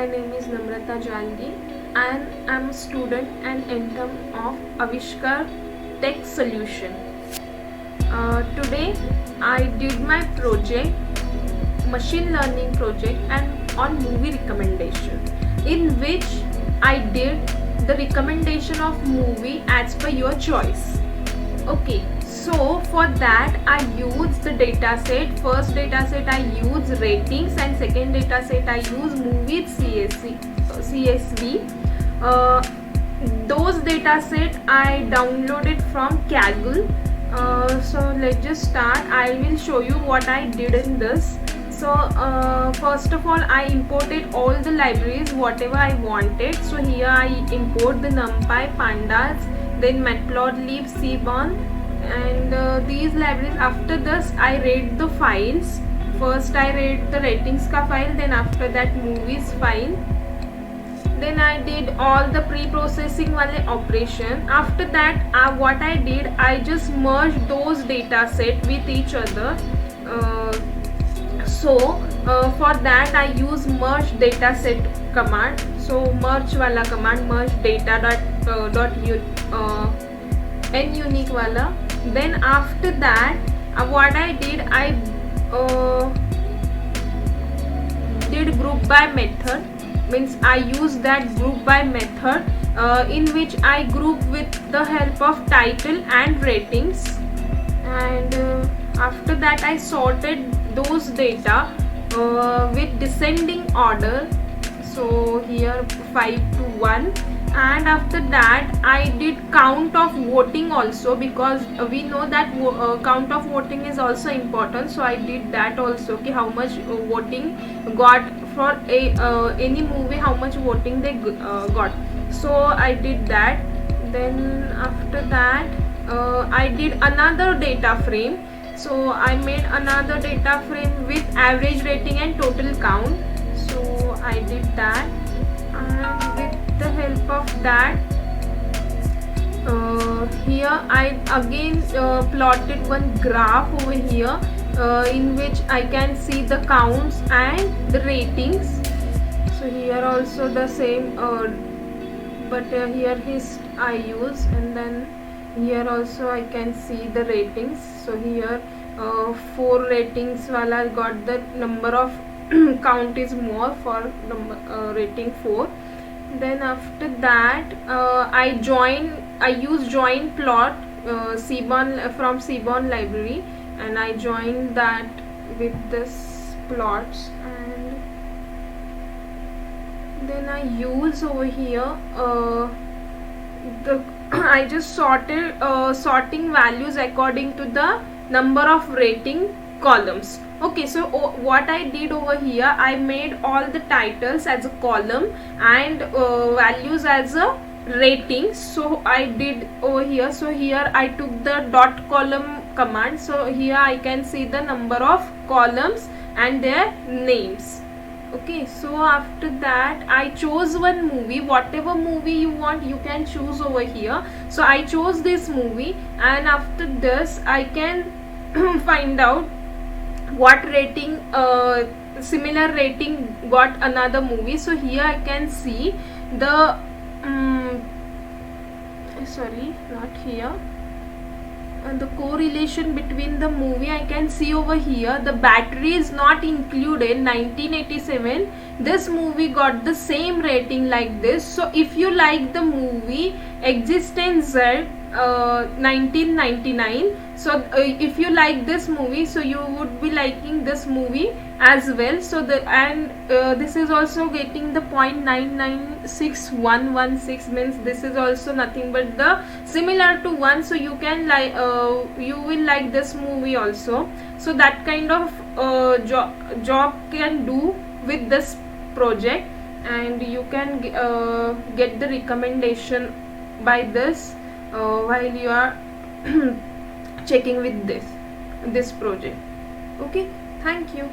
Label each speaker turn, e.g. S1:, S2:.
S1: My name is Namrata Jalgi and I'm a student and intern of Avishkar Tech Solution. Today I did my project, machine learning project, and on movie recommendation, in which I did the recommendation of movie as per your choice. Okay, so for that I use the dataset. First dataset I use ratings, and second dataset I use movies CSV. Those dataset I downloaded from Kaggle. So let's just start. I will show you what I did in this. So first of all, I imported all the libraries whatever I wanted. So here I import the NumPy, Pandas, then Matplotlib, Seaborn, and these libraries. After this I read the files. First I read the ratings ka file, then after that movies file. Then I did all the pre-processing wale operation. After that what I did, I just merged those data set with each other. For that I use merge dataset command. So merge wala command, merge data n unique wala. Then after that what I did, I did group by method. Means I use that group by method in which I group with the help of title and ratings. And after that I sorted those data with descending order. So here 5 to 1. And after that I did count of voting also, because we know that count of voting is also important. So I did that also, okay, how much voting got for any movie, how much voting they got. So I did that. Then after that I did another data frame. So I made another data frame with average rating and total count. So I did that, and with the help of that here I again plotted one graph over here in which I can see the counts and the ratings. So here also the same, but here I use, and then here also I can see the ratings. So here 4 ratings wala got the number of count is more for number rating 4. Then after that I use join plot Seaborn from Seaborn library, and I join that with this plots. And then I use over here I just sorted sorting values according to the number of rating columns. Okay, so what I did over here, I made all the titles as a column and values as a rating. So I did over here. So here I took the dot column command. So here I can see the number of columns and their names. Okay, so after that I chose one movie. Whatever movie you want, you can choose over here. So I chose this movie, and after this I can find out what rating similar rating got another movie. So here I can see the sorry, not here, and the correlation between the movie I can see over here. The battery is not included. 1987 this movie got the same rating like this. So if you like the movie Existence Z 1999, so if you like this movie, so you would be liking this movie as well. So this is also getting the 0.996116, means this is also nothing but the similar to 1. So you can like you will like this movie also. So that kind of job can do with this project, and you can get the recommendation by this while you are checking with this project. Okay, thank you.